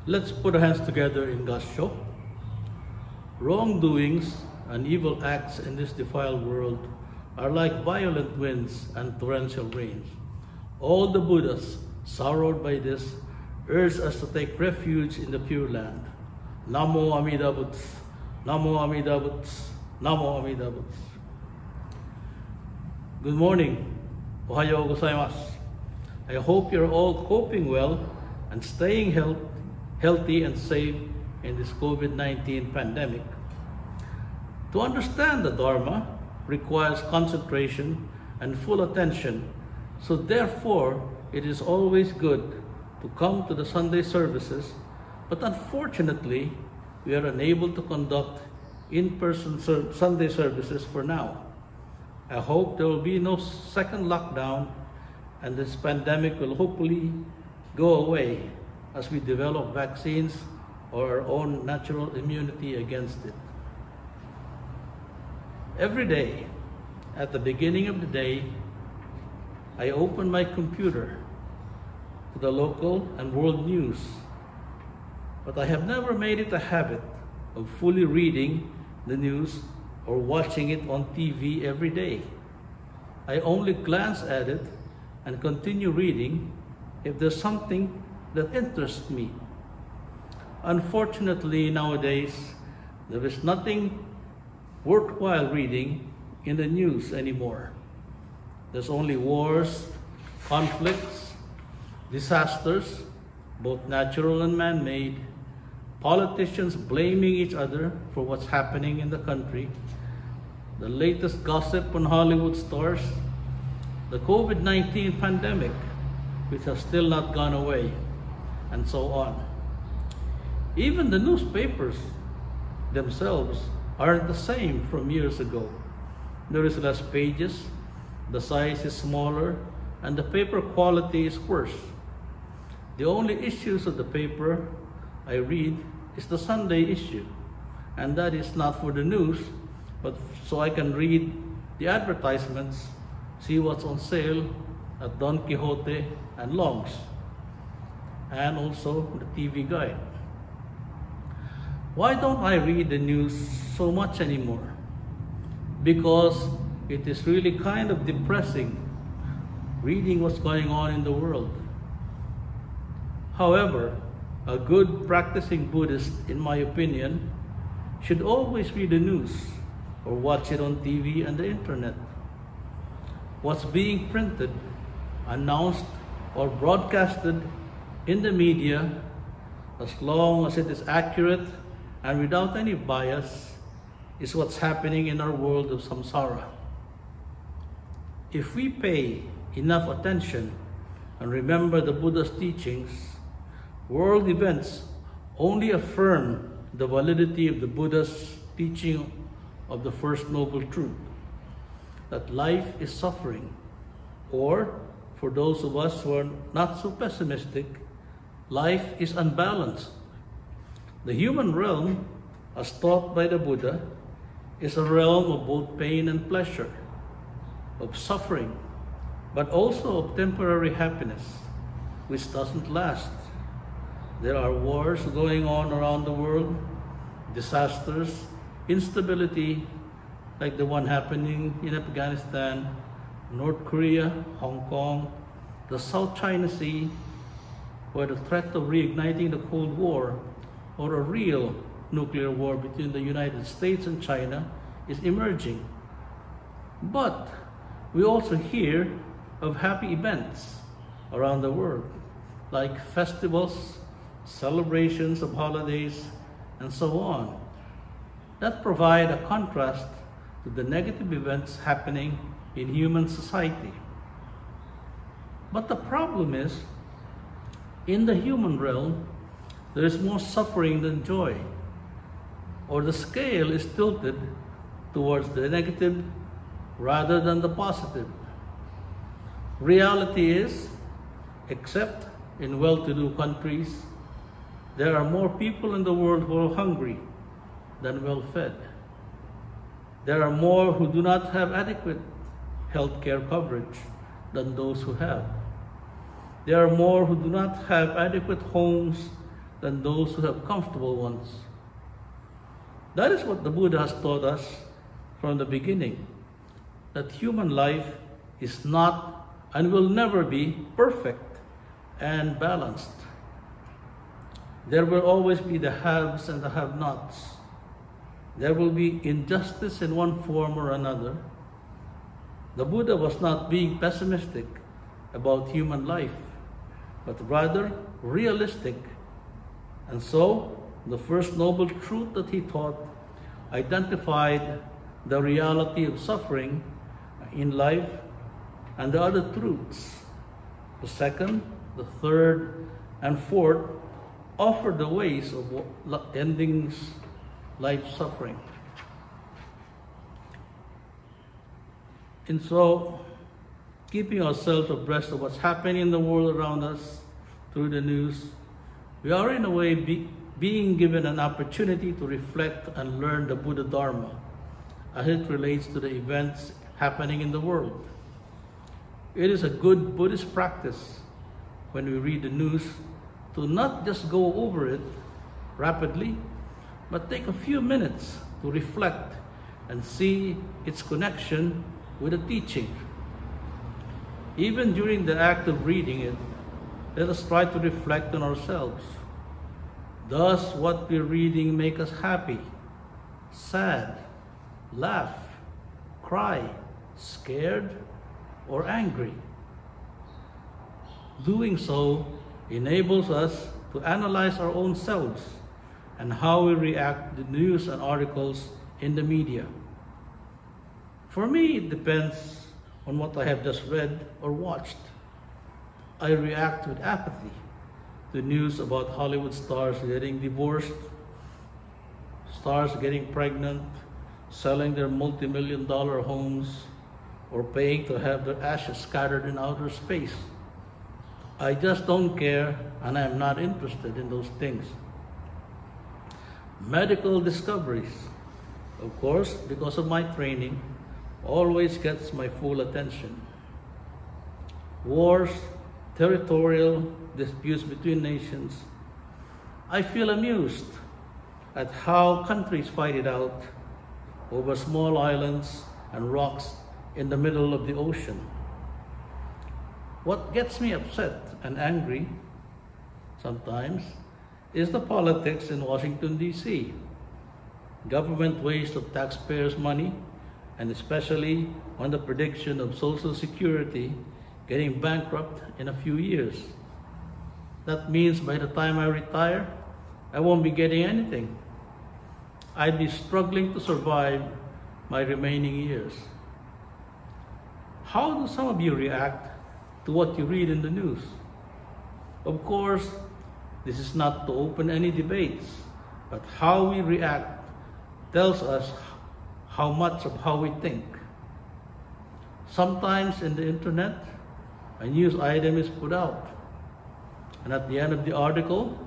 Let's put our hands together in God's show. Wrongdoings and evil acts in this defiled world are like violent winds and torrential rains. All the Buddhas, sorrowed by this, urge us to take refuge in the Pure Land. Namo Amida Butsu, Namo Amida Butsu, Namo Amida Butsu. Good morning. Ohayo gozaimasu. I hope you're all coping well and staying healthy and safe in this COVID-19 pandemic. To understand the Dharma requires concentration and full attention, so therefore it is always good to come to the Sunday services, but unfortunately we are unable to conduct in-person Sunday services for now. I hope there will be no second lockdown and this pandemic will hopefully go away as we develop vaccines or our own natural immunity against it. Every day, at the beginning of the day, I open my computer to the local and world news, but I have never made it a habit of fully reading the news or watching it on TV every day. I only glance at it and continue reading if there's something that interests me. Unfortunately, nowadays, there is nothing worthwhile reading in the news anymore. There's only wars, conflicts, disasters, both natural and man-made, politicians blaming each other for what's happening in the country, the latest gossip on Hollywood stars, the COVID-19 pandemic, which has still not gone away, and so on. Even the newspapers themselves aren't the same from years ago. There is less pages, the size is smaller, and the paper quality is worse. The only issues of the paper I read is the Sunday issue, and that is not for the news, but so I can read the advertisements, see what's on sale at Don Quixote and Long's, and also the TV guide. Why don't I read the news so much anymore? Because it is really kind of depressing reading what's going on in the world. However, a good practicing Buddhist, in my opinion, should always read the news or watch it on TV and the internet. What's being printed, announced, or broadcasted in the media, as long as it is accurate and without any bias, is what's happening in our world of samsara. If we pay enough attention and remember the Buddha's teachings, world events only affirm the validity of the Buddha's teaching of the First Noble Truth, that life is suffering, or for those of us who are not so pessimistic, life is unbalanced. The human realm, as taught by the Buddha, is a realm of both pain and pleasure, of suffering, but also of temporary happiness, which doesn't last. There are wars going on around the world, disasters, instability, like the one happening in Afghanistan, North Korea, Hong Kong, the South China Sea, where the threat of reigniting the Cold War or a real nuclear war between the United States and China is emerging. But we also hear of happy events around the world, like festivals, celebrations of holidays, and so on, that provide a contrast to the negative events happening in human society. But the problem is, in the human realm, there is more suffering than joy, or the scale is tilted towards the negative rather than the positive. Reality is, except in well-to-do countries, there are more people in the world who are hungry than well-fed. There are more who do not have adequate health care coverage than those who have. There are more who do not have adequate homes than those who have comfortable ones. That is what the Buddha has taught us from the beginning, that human life is not and will never be perfect and balanced. There will always be the haves and the have-nots. There will be injustice in one form or another. The Buddha was not being pessimistic about human life, but rather realistic. And so, the first noble truth that he taught identified the reality of suffering in life and the other truths. The second, the third, and fourth offer the ways of ending life suffering. And so, keeping ourselves abreast of what's happening in the world around us through the news, we are in a way being given an opportunity to reflect and learn the Buddha Dharma as it relates to the events happening in the world. It is a good Buddhist practice when we read the news to not just go over it rapidly, but take a few minutes to reflect and see its connection with the teaching. Even during the act of reading it, let us try to reflect on ourselves. Does what we're reading make us happy, sad, laugh, cry, scared, or angry? Doing so enables us to analyze our own selves and how we react to news and articles in the media. For me, it depends on what I have just read or watched. I react with apathy to news about Hollywood stars getting divorced, stars getting pregnant, selling their multi-million-dollar homes, or paying to have their ashes scattered in outer space. I just don't care, and I am not interested in those things. Medical discoveries, of course, because of my training, always gets my full attention. Wars, territorial disputes between nations. I feel amused at how countries fight it out over small islands and rocks in the middle of the ocean. What gets me upset and angry sometimes is the politics in Washington, D.C. Government waste of taxpayers' money, and especially on the prediction of Social Security getting bankrupt in a few years. That means by the time I retire, I won't be getting anything. I'd be struggling to survive my remaining years. How do some of you react to what you read in the news? Of course, this is not to open any debates, but how we react tells us how much of how we think. Sometimes in the internet, a news item is put out, and at the end of the article,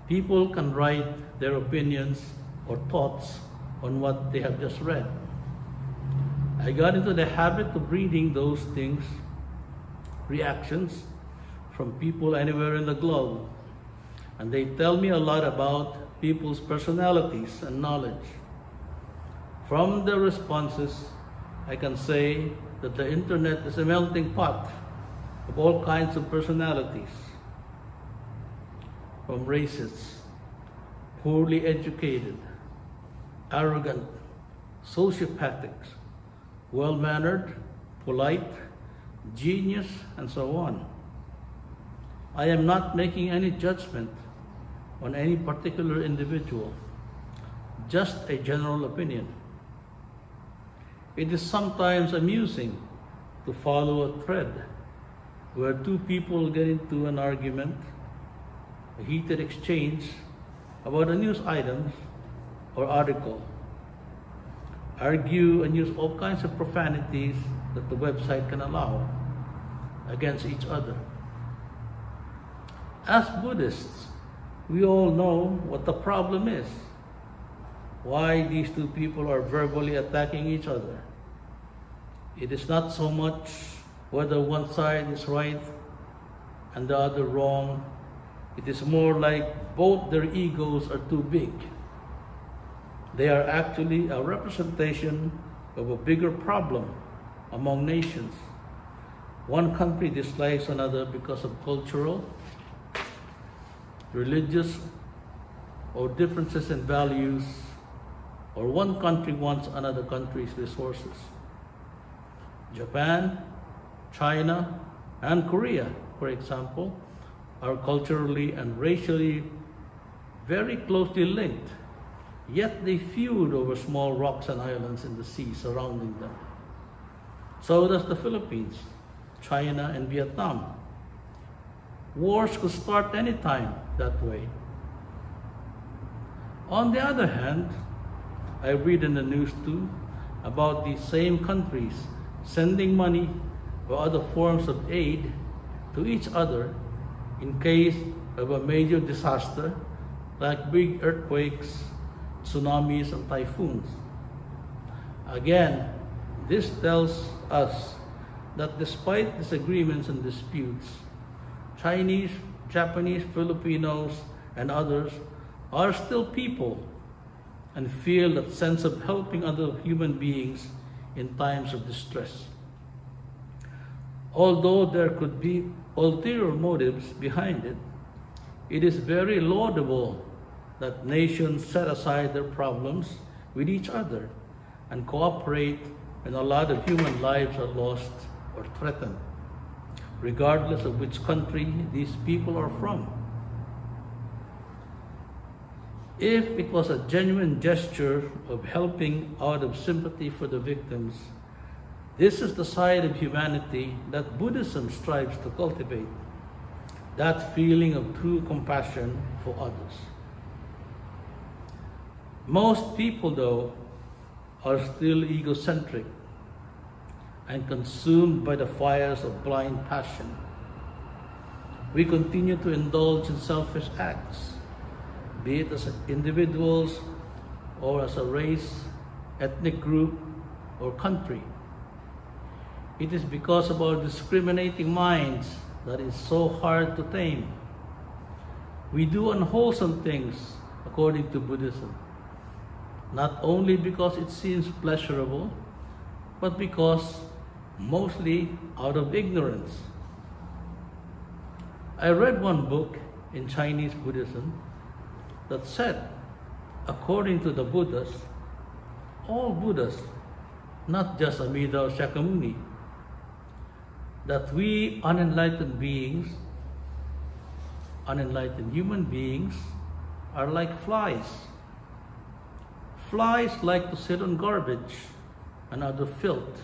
people can write their opinions or thoughts on what they have just read. I got into the habit of reading those things, reactions from people anywhere in the globe, and they tell me a lot about people's personalities and knowledge. From the responses, I can say that the internet is a melting pot of all kinds of personalities, from racists, poorly educated, arrogant, sociopathics, well-mannered, polite, genius, and so on. I am not making any judgment on any particular individual, just a general opinion. It is sometimes amusing to follow a thread where two people get into an argument, a heated exchange about a news item or article, argue and use all kinds of profanities that the website can allow against each other. As Buddhists, we all know what the problem is, why these two people are verbally attacking each other. It is not so much whether one side is right and the other wrong, It is more like both their egos are too big. They are actually a representation of a bigger problem among nations. One country dislikes another because of cultural, religious, or differences in values, or one country wants another country's resources. Japan, China, and Korea, for example, are culturally and racially very closely linked, yet they feud over small rocks and islands in the sea surrounding them. So does the Philippines, China, and Vietnam. Wars could start anytime that way. On the other hand, I read in the news too about these same countries sending money or other forms of aid to each other in case of a major disaster like big earthquakes, tsunamis, and typhoons. Again, this tells us that despite disagreements and disputes, Chinese, Japanese, Filipinos, and others are still people and feel that sense of helping other human beings in times of distress. Although there could be ulterior motives behind it, it is very laudable that nations set aside their problems with each other and cooperate when a lot of human lives are lost or threatened, regardless of which country these people are from. If it was a genuine gesture of helping out of sympathy for the victims, this is the side of humanity that Buddhism strives to cultivate, that feeling of true compassion for others. Most people, though, are still egocentric and consumed by the fires of blind passion. We continue to indulge in selfish acts, be it as individuals or as a race, ethnic group, or country. It is because of our discriminating minds that it's so hard to tame. We do unwholesome things according to Buddhism, not only because it seems pleasurable, but because mostly out of ignorance. I read one book in Chinese Buddhism that said, according to the Buddhas, all Buddhas, not just Amida or Shakyamuni, that we unenlightened beings, unenlightened human beings, are like flies. Flies like to sit on garbage and other filth.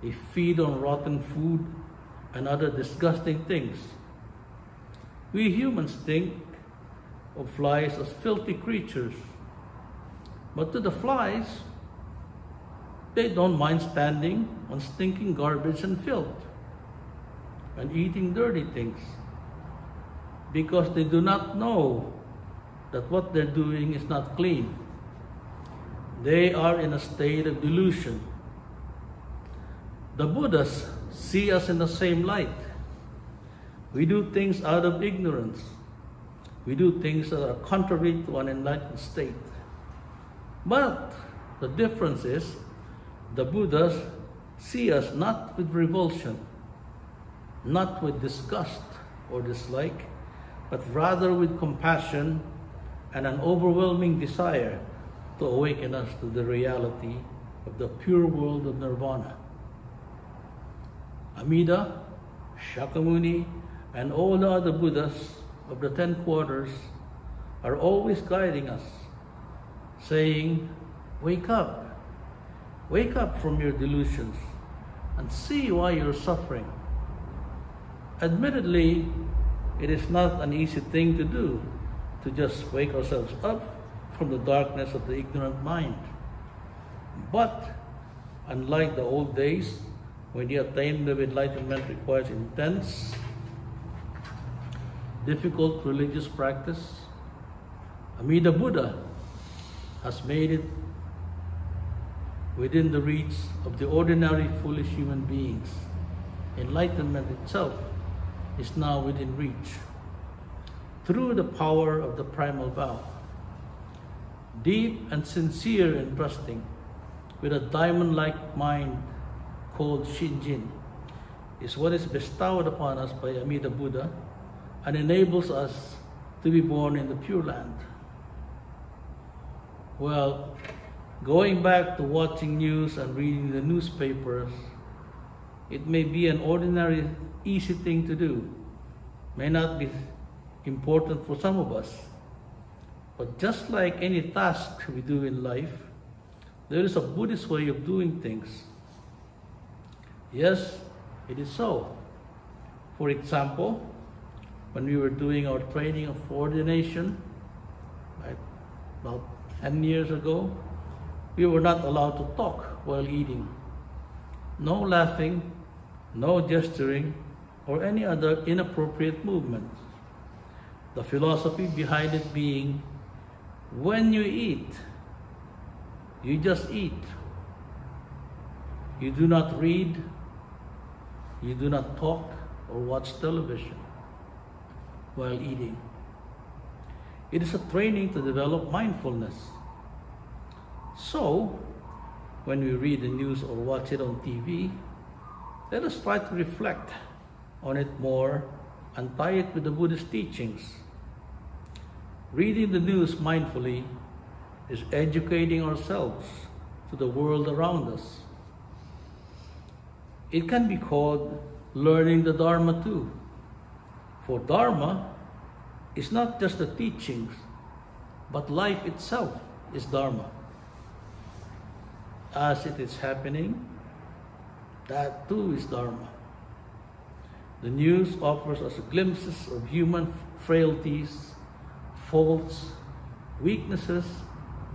They feed on rotten food and other disgusting things. We humans think of flies as filthy creatures, but to the flies, they don't mind standing on stinking garbage and filth and eating dirty things, because they do not know that what they're doing is not clean. They are in a state of delusion. The Buddhas see us in the same light. We do things out of ignorance. We do things that are contrary to an enlightened state. But the difference is, the Buddhas see us not with revulsion, not with disgust or dislike, but rather with compassion and an overwhelming desire to awaken us to the reality of the pure world of nirvana. Amida, Shakyamuni, and all the other Buddhas of the 10 quarters are always guiding us, saying, wake up from your delusions and see why you're suffering. Admittedly, it is not an easy thing to do, to just wake ourselves up from the darkness of the ignorant mind. But unlike the old days, when the attainment of enlightenment requires intense, difficult religious practice, Amida Buddha has made it within the reach of the ordinary foolish human beings. Enlightenment itself is now within reach. through the power of the primal vow. Deep and sincere and trusting, with a diamond-like mind called Shinjin, is what is bestowed upon us by Amida Buddha and enables us to be born in the Pure Land. Well, going back to watching news and reading the newspapers, it may be an ordinary, easy thing to do, may not be important for some of us. But just like any task we do in life, there is a Buddhist way of doing things. Yes, it is so. For example, when we were doing our training of ordination, about 10 years ago, we were not allowed to talk while eating. No laughing, no gesturing, or any other inappropriate movement. The philosophy behind it being, when you eat, you just eat. You do not read, you do not talk or watch television while eating. It is a training to develop mindfulness. So, when we read the news or watch it on TV, let us try to reflect on it more and tie it with the Buddhist teachings. Reading the news mindfully is educating ourselves to the world around us. It can be called learning the Dharma too. For Dharma is not just the teachings, but life itself is Dharma. As it is happening, that too is Dharma. The news offers us glimpses of human frailties, faults, weaknesses,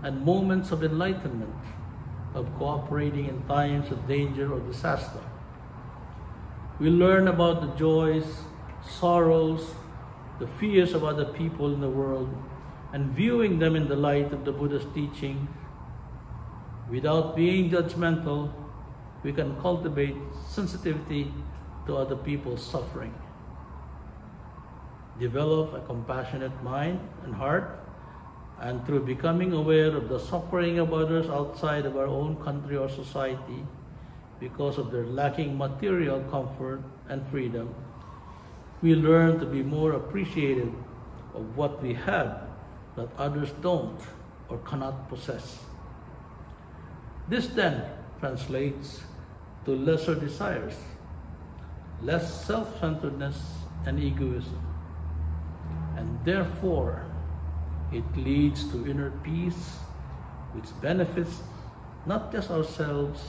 and moments of enlightenment, of cooperating in times of danger or disaster. We learn about the joys, sorrows, the fears of other people in the world, and viewing them in the light of the Buddha's teaching. Without being judgmental, we can cultivate sensitivity to other people's suffering. Develop a compassionate mind and heart, and through becoming aware of the suffering of others outside of our own country or society because of their lacking material comfort and freedom, we learn to be more appreciative of what we have that others don't or cannot possess. This then translates to lesser desires, less self-centeredness and egoism, and therefore it leads to inner peace, which benefits not just ourselves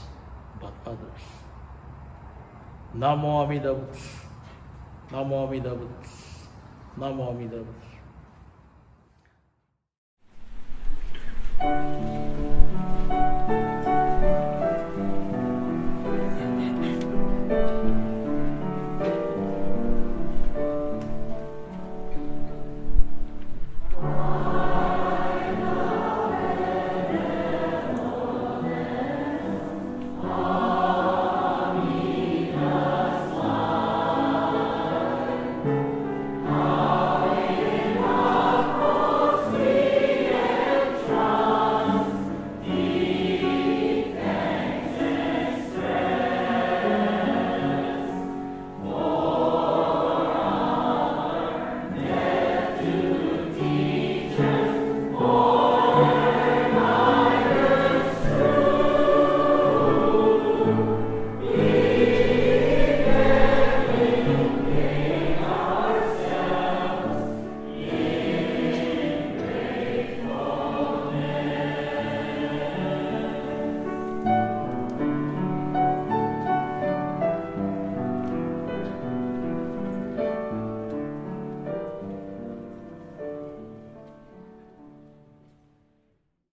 but others. Namo Amida Butsu, Namo Amida Butsu, Namo Amida Butsu.